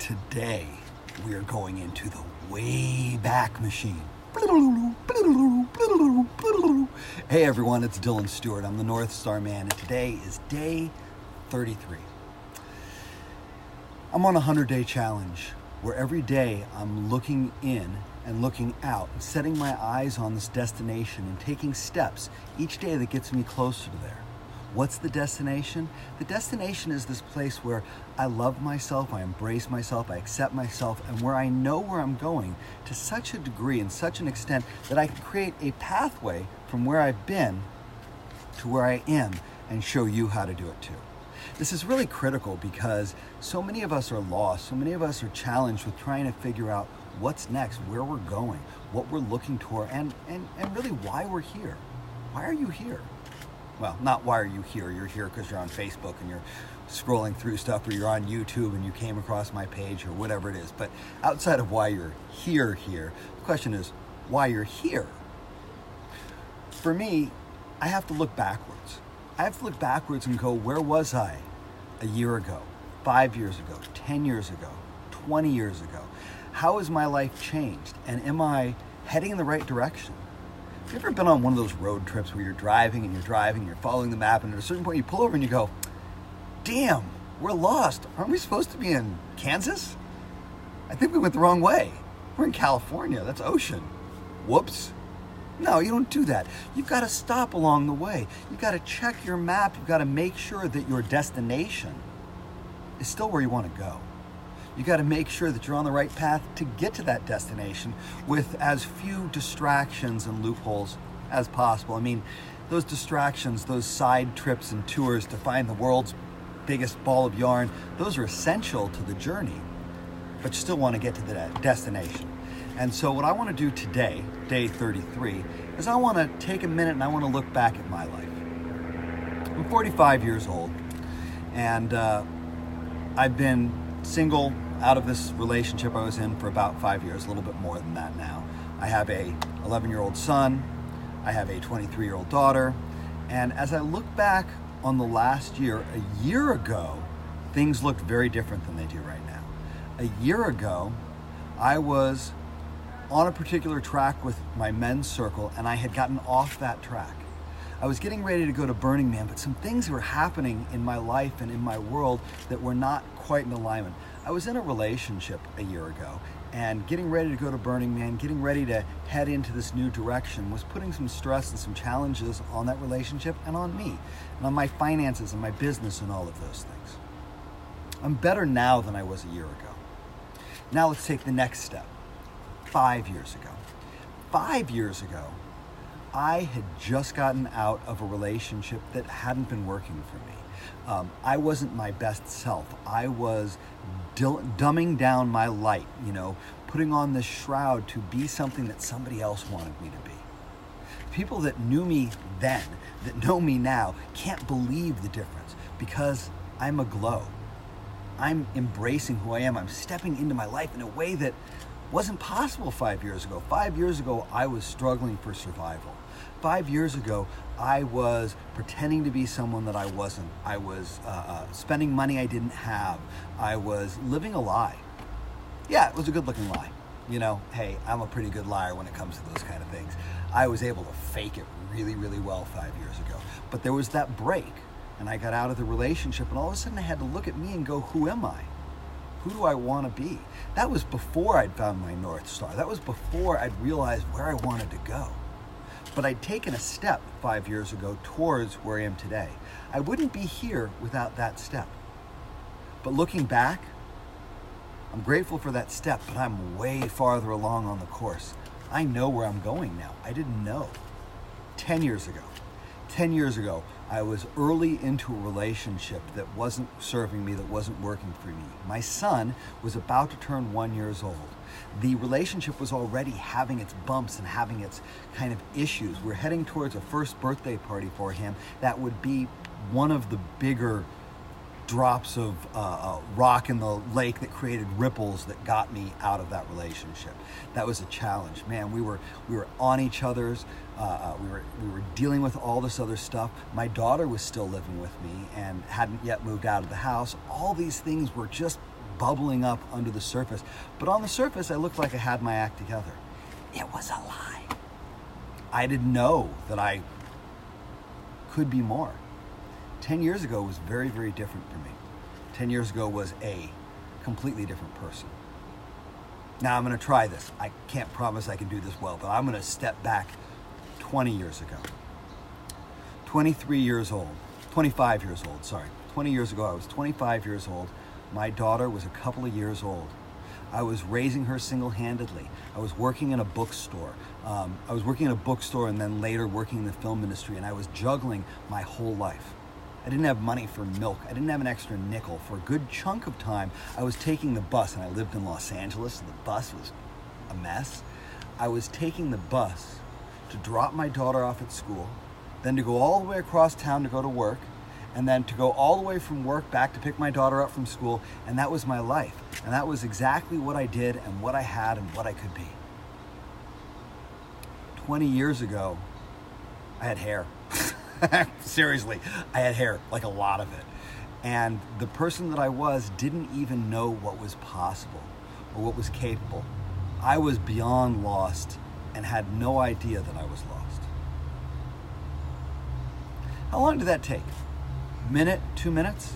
Today, we are going into the Wayback Machine. Hey everyone, it's Dylan Stewart. I'm the North Star Man, and today is day 33. I'm on a 100-day challenge where every day I'm looking in and looking out, and setting my eyes on this destination and taking steps each day that gets me closer to there. What's the destination? The destination is this place where I love myself, I embrace myself, I accept myself, and where I know where I'm going to such a degree and such an extent that I can create a pathway from where I've been to where I am and show you how to do it too. This is really critical because so many of us are lost, so many of us are challenged with trying to figure out what's next, where we're going, what we're looking toward, and really why we're here. Why are you here? Well, not why are you here. You're here because you're on Facebook and you're scrolling through stuff, or you're on YouTube and you came across my page, or whatever it is. But outside of why you're here, the question is why you're here. For me, I have to look backwards. I have to look backwards and go, where was I a year ago, 5 years ago, 10 years ago, 20 years ago? How has my life changed? And am I heading in the right direction? Have you ever been on one of those road trips where you're driving, you're following the map, and at a certain point you pull over and you go, damn, we're lost. Aren't we supposed to be in Kansas? I think we went the wrong way. We're in California, that's ocean. Whoops. No, you don't do that. You've got to stop along the way. You've got to check your map. You've got to make sure that your destination is still where you want to go. You got to make sure that you're on the right path to get to that destination with as few distractions and loopholes as possible. I mean, those distractions, those side trips and tours to find the world's biggest ball of yarn, those are essential to the journey, but you still want to get to the destination. And so what I want to do today, day 33, is I want to take a minute and I want to look back at my life. I'm 45 years old, and I've been single out of this relationship I was in for about 5 years, a little bit more than that now. I have a 11-year-old son, I have a 23-year-old daughter, and as I look back on the last year, a year ago, things looked very different than they do right now. A year ago, I was on a particular track with my men's circle, and I had gotten off that track. I was getting ready to go to Burning Man, but some things were happening in my life and in my world that were not quite in alignment. I was in a relationship a year ago, and getting ready to go to Burning Man, getting ready to head into this new direction was putting some stress and some challenges on that relationship and on me, and on my finances and my business and all of those things. I'm better now than I was a year ago. Now let's take the next step. 5 years ago. 5 years ago, I had just gotten out of a relationship that hadn't been working for me. I wasn't my best self. I was dumbing down my light, putting on this shroud to be something that somebody else wanted me to be. People that knew me then, that know me now, can't believe the difference because I'm aglow. I'm embracing who I am. I'm stepping into my life in a way that wasn't possible 5 years ago. 5 years ago, I was struggling for survival. 5 years ago, I was pretending to be someone that I wasn't. I was spending money I didn't have. I was living a lie. Yeah, it was a good-looking lie. Hey, I'm a pretty good liar when it comes to those kind of things. I was able to fake it really, really well 5 years ago. But there was that break, and I got out of the relationship, and all of a sudden I had to look at me and go, who am I? Who do I want to be? That was before I'd found my North Star. That was before I'd realized where I wanted to go. But I'd taken a step 5 years ago towards where I am today. I wouldn't be here without that step. But looking back, I'm grateful for that step, but I'm way farther along on the course. I know where I'm going now. I didn't know. 10 years ago, I was early into a relationship that wasn't serving me, that wasn't working for me. My son was about to turn 1 year old. The relationship was already having its bumps and having its kind of issues. We're heading towards a first birthday party for him that would be one of the bigger drops of rock in the lake that created ripples that got me out of that relationship. That was a challenge. Man, we were on each other's. We were dealing with all this other stuff. My daughter was still living with me and hadn't yet moved out of the house. All these things were just bubbling up under the surface. But on the surface, I looked like I had my act together. It was a lie. I didn't know that I could be more. 10 years ago was very, very different for me. 10 years ago was a completely different person. Now I'm going to try this. I can't promise I can do this well, but I'm going to step back 20 years ago. 25 years old, sorry. 20 years ago, I was 25 years old. My daughter was a couple of years old. I was raising her single-handedly. I was working in a bookstore. And then later working in the film industry, and I was juggling my whole life. I didn't have money for milk. I didn't have an extra nickel. For a good chunk of time, I was taking the bus, and I lived in Los Angeles, and the bus was a mess. I was taking the bus to drop my daughter off at school, then to go all the way across town to go to work, and then to go all the way from work back to pick my daughter up from school, and that was my life. And that was exactly what I did and what I had and what I could be. 20 years ago, I had hair. Seriously, I had hair, like a lot of it. And the person that I was didn't even know what was possible or what was capable. I was beyond lost and had no idea that I was lost. How long did that take? Minute, 2 minutes?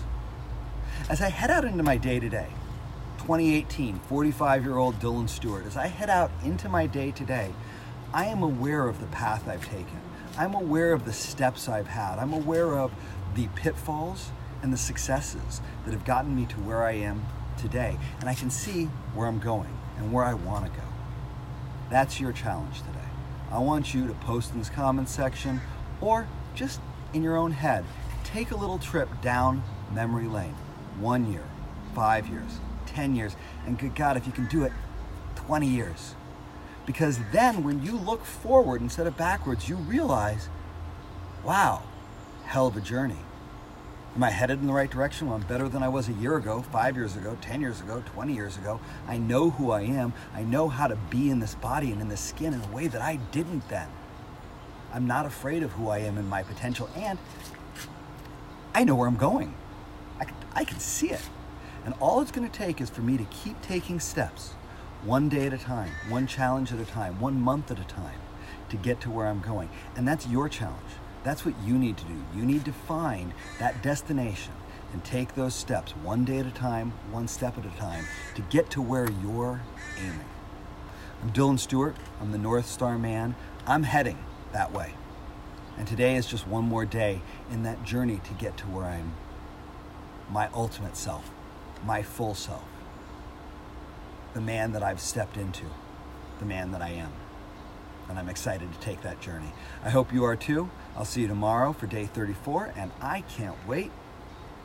As I head out into my day-to-day, 2018, 45-year-old Dylan Stewart, as I head out into my day-to-day, I am aware of the path I've taken. I'm aware of the steps I've had. I'm aware of the pitfalls and the successes that have gotten me to where I am today. And I can see where I'm going and where I want to go. That's your challenge today. I want you to post in this comment section or just in your own head, take a little trip down memory lane. 1 year, 5 years, 10 years, and good God, if you can do it, 20 years. Because then when you look forward instead of backwards, you realize, wow, hell of a journey. Am I headed in the right direction? Well, I'm better than I was a year ago, 5 years ago, 10 years ago, 20 years ago. I know who I am. I know how to be in this body and in this skin in a way that I didn't then. I'm not afraid of who I am and my potential, and I know where I'm going. I can see it. And all it's going to take is for me to keep taking steps, one day at a time, one challenge at a time, 1 month at a time, to get to where I'm going. And that's your challenge. That's what you need to do. You need to find that destination and take those steps one day at a time, one step at a time, to get to where you're aiming. I'm Dylan Stewart. I'm the North Star Man. I'm heading that way. And today is just one more day in that journey to get to where I'm my ultimate self, my full self, the man that I've stepped into, the man that I am. And I'm excited to take that journey. I hope you are too. I'll see you tomorrow for day 34, and I can't wait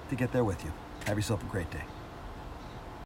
to get there with you. Have yourself a great day.